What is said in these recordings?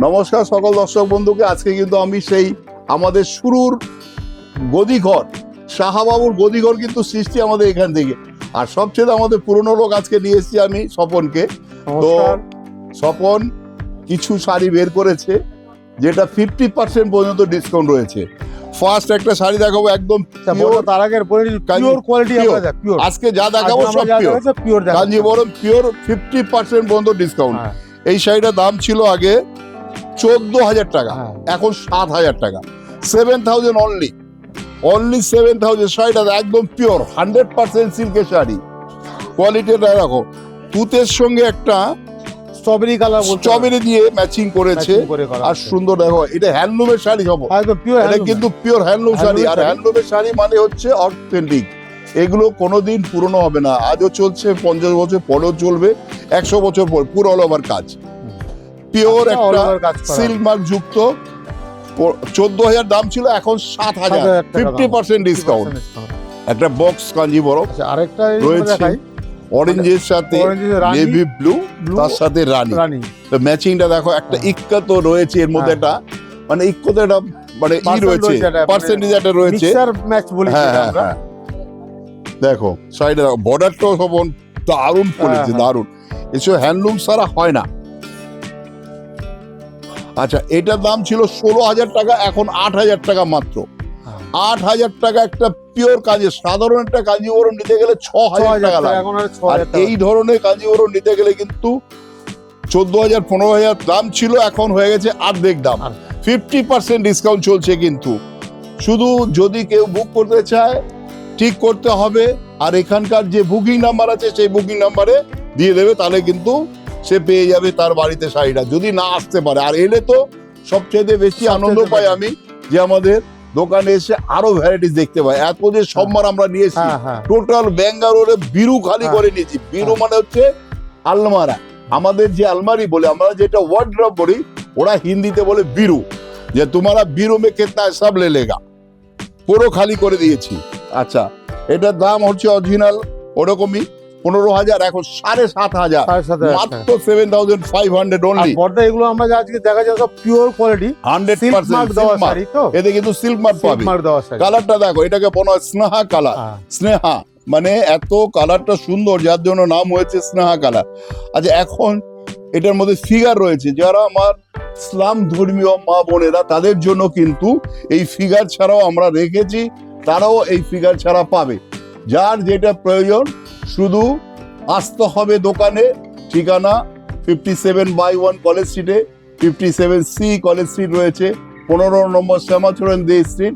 নমস্কার সকল দর্শক বন্ধুকে। আজকে কিন্তু আমি সেই আমাদের শুরুর গদিঘর, শাহাবাবুর গদিঘর কিন্তু সৃষ্টি আমাদের এখান থেকে। আর সবচেয়ে আমাদের পুরনো লোক আজকে নিয়ে এসেছি আমি স্বপনকে। তো স্বপন কিছু শাড়ি বের করেছে যেটা 50% পর্যন্ত ডিসকাউন্ট রয়েছে। ফার্স্ট একটা শাড়ি দেখাবো, একদম তার আগে পিওর কোয়ালিটি আজকে যা দেখাবো সব পিওর কাঞ্জিবরম পিওর, 50% পর্যন্ত ডিসকাউন্ট। এই শাড়িটার দাম ছিল আগে 14,000 টাকা, এখন 7,000 টাকা, 7,000 অনলি 7,000। শাড়িটা একদম পিওর 100% সিল্কের শাড়ি। কোয়ালিটিটা রাখো, তুতের সঙ্গে একটা স্ট্রবেরি দিয়ে ম্যাচিং করেছে আর সুন্দর। দেখো এটা হ্যান্ডলুমের শাড়ি হবে, এটা কিন্তু পিওর হ্যান্ডলুম শাড়ি। আর হ্যান্ডলুমের শাড়ি মানে হচ্ছে অথেন্টিক, এগুলো কোনোদিন পুরনো হবে না। আজও চলছে, 50 বছর পরেও চলবে, 100 বছর পর, পুরো অল ওভার কাজ, পিওর একটা সিল্ক মার্ক যুক্ত। 14,000 দাম ছিল, এখন 7,000, 50% ডিসকাউন্ট। একটা বক্স কাঞ্জিবরম আরেকটা রয়েছে অরেঞ্জের সাথে নেভি ব্লু, তার সাথে রানী। তো ম্যাচিংটা দেখো, একটা ইক্কা তো রয়েছে এর মধ্যে, একটা মানে ইক্কোতে একটা মানে ই রয়েছে, পার্সেন্টেজ একটা রয়েছে। হ্যাঁ, দেখো শাড়িটা দেখো, বর্ডারটাও সব দারুণ করেছে, দারুণ। এসব হ্যান্ডলুম ছাড়া হয় না। আচ্ছা, এটার দাম ছিল 16,000 টাকা, এখন 8,000 টাকা মাত্র। 8,000 টাকা একটা পিওর কাজে। সাধারণ একটা কাঞ্জিবরম নিতে গেলে 6,000 টাকা লাগে, আর এই ধরনের কাঞ্জিবরম নিতে গেলে কিন্তু 14,000 15,000 দাম ছিল, এখন হয়ে গেছে অর্ধেক দাম। 50% ডিসকাউন্ট চলছে কিন্তু। শুধু যদি কেউ বুক করতে চায় ঠিক করতে হবে, আর এখানকার যে বুকিং নাম্বার আছে সেই বুকিং নাম্বারে দিয়ে দেবে, তাহলে কিন্তু সে পেয়ে যাবে তার বাড়িতে শাড়িটা, যদি না আসতে পারে। আর এলে তো সবচেয়ে বেশি আনন্দ পাই আমি, যে আমাদের দোকানে এসে আরো ভ্যারাইটিস দেখতে পাই। এত যে সম্মান আমরা নিয়েছি, টোটাল ব্যাঙ্গালোরে বিরু খালি করে নিয়েছি। বিরু মানে হচ্ছে আলমারা, আমাদের যে আলমারি বলে, আমরা যেটা ওয়ার্ড্রপ বলি, ওরা হিন্দিতে বলে বিরু, যে তোমারা বিরু মে কিতনা সব লে লেগা, পুরো খালি করে দিয়েছি। আচ্ছা, এটার দাম হচ্ছে অরিজিনাল ওরকমই 15,000, এখন 7,500, মাত্র 7,500 অনলি। এগুলো আমরা আজকে দেখা যায় সব পিওর কোয়ালিটি, 100% এতে কিন্তু সিল্ক মার্ক পাবে। কালারটা দেখো, এটাকে বলা হয় স্নেহা কালার। স্নেহা মানে এত কালারটা সুন্দর, যার জন্য নাম হয়েছে স্নেহা কালার। আচ্ছা, এখন এটার মধ্যে ফিগার রয়েছে, যারা আমার ইসলাম ধর্মীয় মা বোনেরা, তাদের জন্য কিন্তু এই ফিগার ছাড়াও আমরা রেখেছি, তারাও এই ফিগার ছাড়া পাবে। যার যেটা প্রয়োজন শুধু আসতে হবে দোকানে। ঠিকানা 57/1 কলেজ স্ট্রিটে, 57C কলেজ স্ট্রিট রয়েছে, 15 নম্বর শ্যামাচরণ দে স্ট্রিট,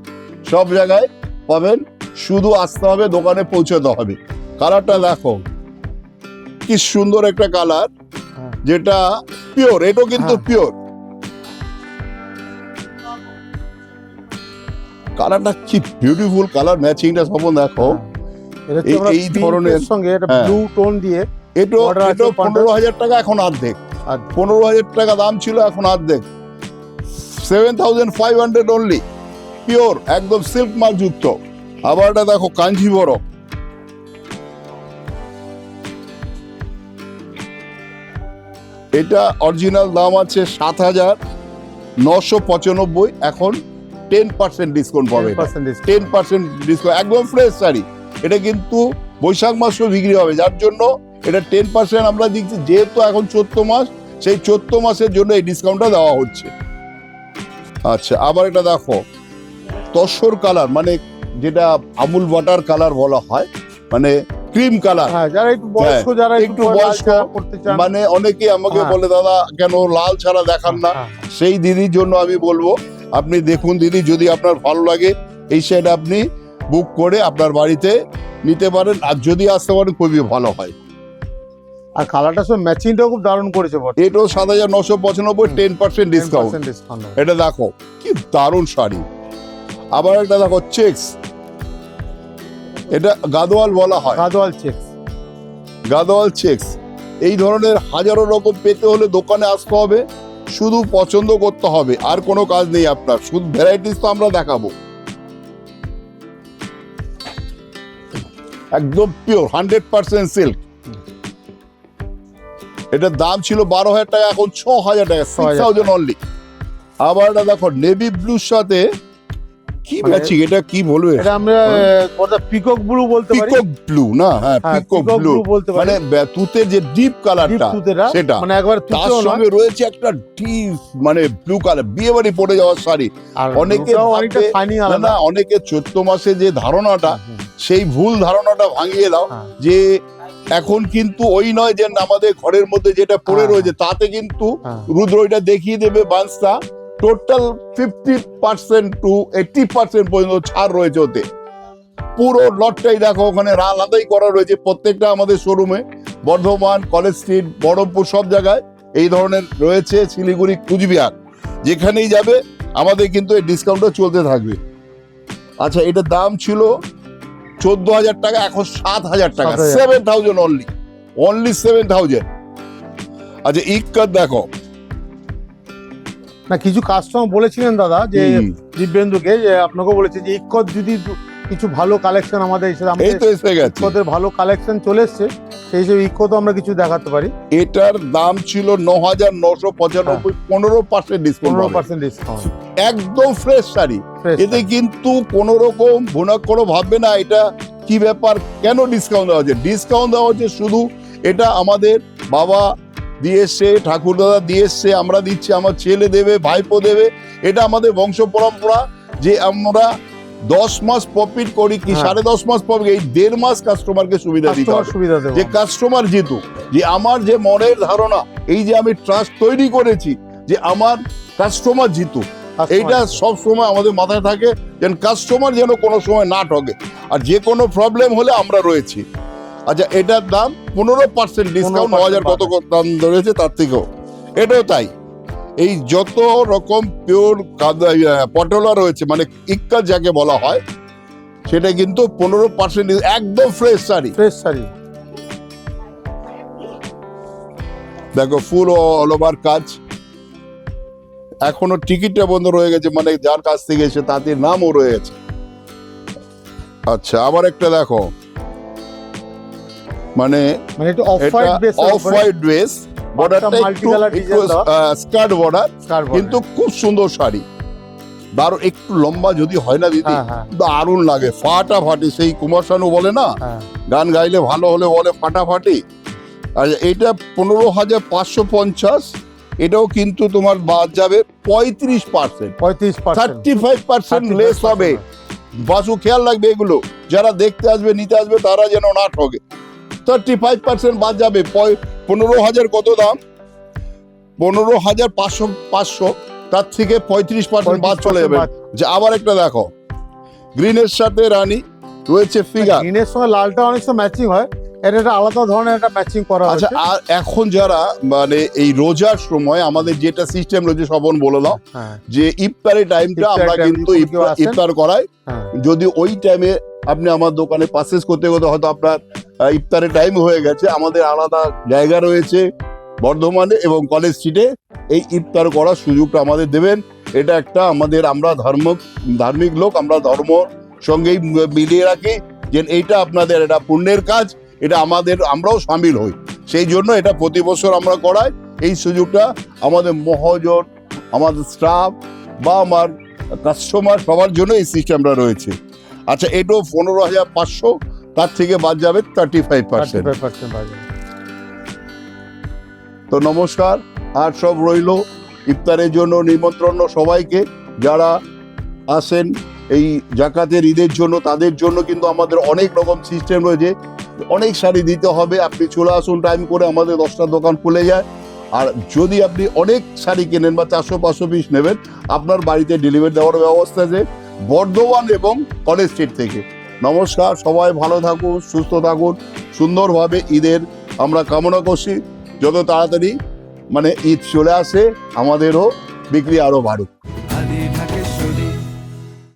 সব জায়গায় পাবেন। শুধু আসতে হবে, দোকানে পৌঁছাতে হবে। কালারটা দেখো কি সুন্দর একটা কালার, যেটা পিওর। এটাও কিন্তু পিওর। কালারটা কি বিউটিফুল কালার, ম্যাচিংটা সব দেখো। এই ধরনের সঙ্গে এটা ব্লু টোন দিয়ে, এটা 15,000 টাকা, এখন অর্ধেক। 15,000 টাকা দাম ছিল, এখন অর্ধেক, 7,500 অনলি, পিওর একদম সিল্ক মার্ক যুক্ত। আবার এটা দেখো কাঞ্জিবরম, এটা অরিজিনাল দাম আছে 7,995, এখন 10% ডিসকাউন্ট পাবে। 10% ডিসকাউন্ট, একদম ফ্রেশ শাড়ি। এটা কিন্তু বৈশাখ মাসও বিক্রি হবে, যার জন্য এটা 10% আমরা দিচ্ছি। যেহেতু এখন 14 মাস, সেই 14 মাসের জন্য এই ডিসকাউন্টটা দেওয়া হচ্ছে। আচ্ছা, আবার এটা দেখো তসর কালার, মানে যেটা আমুল বাটার কালার বলা হয়, মানে ক্রিম কালার। যারা একটু বয়স্ক, যারা একটু বয়স্ক, মানে অনেকে আমাকে বলে দাদা কেন লাল ছাড়া দেখান না। সেই দিদির জন্য আমি বলবো, আপনি দেখুন দিদি, যদি আপনার ভালো লাগে এই শাড়ি আপনি বুক করে আপনার বাড়িতে নিতে পারেন, আর যদি আসতে পারেন খুবই ভালো হয়। আর কালারটা সব ম্যাচিংটাও খুব দারুণ করেছে। এটাও 7,995, 10% ডিসকাউন্ট। এটা দেখো কি দারুণ শাড়ি। আবার একটা দেখো চেক্স, এটা গাদোয়াল বলা হয়, গাদোয়াল চেক্স। এই ধরনের হাজারো রকম পেতে হলে দোকানে আসতে হবে, শুধু পছন্দ করতে হবে, আর কোনো কাজ নেই আপনার। শুধু ভ্যারাইটিস তো আমরা দেখাবো। একদম পিওর 100% সিল্ক। এটার দাম ছিল 12,000 টাকা, এখন 6,000 টাকা, 6,000 অনলি। আবার এটা দেখো নেভি ব্লুর সাথে কি মানে ম্যাচিং, এটা কি বলবে, এটা আমরা পিকক ব্লু বলতে পারি, পিকক ব্লু না, হ্যাঁ পিকক ব্লু বলতে পারি, মানে তুতের যে ডিপ কালারটা সেটা, মানে একবার তার সঙ্গে রয়েছে একটা ডিপ মানে ব্লু কালার, বিয়ে বাড়ি পরে যাওয়ার শাড়ি। অনেকে না অনেকে চৈত্র মাসে যে ধারণাটা, সেই ভুল ধারণাটা ভাঙিয়ে দাও যে এখন কিন্তু ওই নয় যে আমাদের ঘরের মধ্যে যেটা পড়ে রয়েছে তাতে কিন্তু রুদ্র এটা দেখিয়ে দেবে বান্সটা টোটাল 50% টু 80% পর্যন্ত ছাড় রয়েছে ওতে। পুরো লটটাই দেখো ওখানে আলাদাই করা রয়েছে প্রত্যেকটা আমাদের শোরুমে, বর্ধমান, কলেজ স্ট্রিট, বহরমপুর সব জায়গায় এই ধরনের রয়েছে, শিলিগুড়ি, কুচবিহার যেখানেই যাবে আমাদের কিন্তু এই ডিসকাউন্টটা চলতে থাকবে। আচ্ছা এটার দাম ছিল 14,000 টাকা, এখন 7,000 টাকা, 7,000 অনলি 7,000। আচ্ছা ইক্কাত দেখো না, কিছু কাস্টমার বলেছিলেন দাদা যে দিব্যেন্দুকে, যে আপনাকে বলেছে যে ইক্কত যদি কিছু ভালো কালেকশন আমাদের এই তো এসে গেছে, ইক্কতের ভালো কালেকশন চলে এসছে, সেই হিসেবে ইক্কত আমরা কিছু দেখাতে পারি। এটার দাম ছিল 9,995, 15% ডিসকাউন্ট, 15% ডিসকাউন্ট, একদম ফ্রেশ শাড়ি। এতে কিন্তু কোন রকম ভুনাক করে ভাববে না এটা কি ব্যাপার, কেন ডিসকাউন্ট দেওয়া হচ্ছে। ডিসকাউন্ট দেওয়া হচ্ছে শুধু এটা আমাদের বাবা দিয়ে এসছে, ঠাকুর দাদা দিয়ে এসছে, আমরা দিচ্ছি, আমার ছেলে দেবে, ভাইপো দেবে, এটা আমাদের বংশ পরম্পরা যে আমরা 10 মাস প্রফিট করি কি 10.5 মাস প্রফিট, এই 1.5 মাস কাস্টমারকে সুবিধা দিতে হবে, যে কাস্টমার জিতুক, যে আমার যে মনের ধারণা, এই যে আমি ট্রাস্ট তৈরি করেছি যে আমার কাস্টমার জিতুক, এইটা সব সময় আমাদের মাথায় থাকে, যেন কাস্টমার যেন কোনো সময় না ঠকে, আর যে কোনো প্রবলেম হলে আমরা রয়েছি। আচ্ছা এটার দাম 15% ডিসকাউন্ট, 9,000 কত দাম ধরেছে তার থেকেও, এটাও তাই। এই যত রকম পিওর পটোলা রয়েছে মানে ইক্কা যাকে বলা হয়, সেটা কিন্তু 15% একদম ফ্রেশ শাড়ি, দেখো ফুল অল ওভার কাজ। এখনো টিকিটটা বন্ধ রয়ে গেছে, মানে যার কাছ থেকে এসে তাদের নামও রয়ে গেছে। আচ্ছা আবার একটা দেখো, মানে এটা অফ হোয়াইট বেস, বর্ডারটা একটু স্কার্ট বর্ডার, কিন্তু খুব সুন্দর শাড়ি, দারুণ, একটু লম্বা যদি হয় না দিদি দারুণ লাগে, ফাটাফাটি, সেই কুমার শানু বলে না গান গাইলে ভালো হলে বলে ফাটাফাটি। আর এটা 15,550, এটাও কিন্তু তোমার বাদ যাবে 35%, 35% লেস হবে। বাসু খেয়াল রাখবে এগুলো, যারা দেখতে আসবে নিতে আসবে তারা যেন না ঠকে। 35% বাদ যাবে, 15,000 কত দাম, 15,500, তার থেকে 35% বাদ চলে যাবে। যে আবার একটা দেখো গ্রিনের সাথে রানী রয়েছে ফিগার, গ্রিনের সঙ্গে লালটা অনেক সময় ম্যাচিং হয়, এটা একটা আলাদা ধরনের একটা ম্যাচিং করা আছে। আচ্ছা আর এখন যারা মানে এই রোজার সময় আমাদের যেটা সিস্টেম রয়েছে, সবন বলে দাও যে ইফতারের টাইমটা আমরা কিন্তু ইফতার করাই, যদি ওই টাইমে আপনি আমার দোকানে পারচেজ করতে করতে হয়তো আপনার ইফতারের টাইম হয়ে গেছে, আমাদের আলাদা জায়গা রয়েছে বর্ধমানে এবং কলেজ স্ট্রিটে, এই ইফতার করার সুযোগটা আমাদের দেবেন। এটা একটা আমাদের, আমরা ধার্মিক লোক, আমরা ধর্ম সঙ্গেই মিলিয়ে রাখি যে এইটা আপনাদের এটা পুণ্যের কাজ, এটা আমাদের, আমরাও সামিল হই, সেই জন্য এটা প্রতি বছর আমরা করাই। এই সুযোগটা আমাদের মহাজন, আমাদের স্টাফ বা আমার কাস্টমার সবার জন্য এই সিস্টেমটা রয়েছে। আচ্ছা এটাও 15,500, তার থেকে বাদ যাবে 35%। তো নমস্কার, আর সব রইল ইফতারের জন্য নিমন্ত্রণ সবাইকে, যারা আসেন এই জাকাতের ঈদের জন্য, তাদের জন্য কিন্তু আমাদের অনেক রকম সিস্টেম রয়েছে, অনেক শাড়ি দিতে হবে, আপনি চলে আসুন টাইম করে, আমাদের 10টা দোকান খুলে যায়। আর যদি আপনি অনেক শাড়ি কেনেন বা 400-500 পিস নেবেন, আপনার বাড়িতে ডেলিভারি দেওয়ার ব্যবস্থা আছে বর্ধমান এবং কলেজ স্ট্রিট থেকে। নমস্কার, সবাই ভালো থাকুন, সুস্থ থাকুন, সুন্দরভাবে ঈদের আমরা কামনা করছি, যত তাড়াতাড়ি মানে ঈদ চলে আসে আমাদেরও বিক্রি আরো বাড়ুক।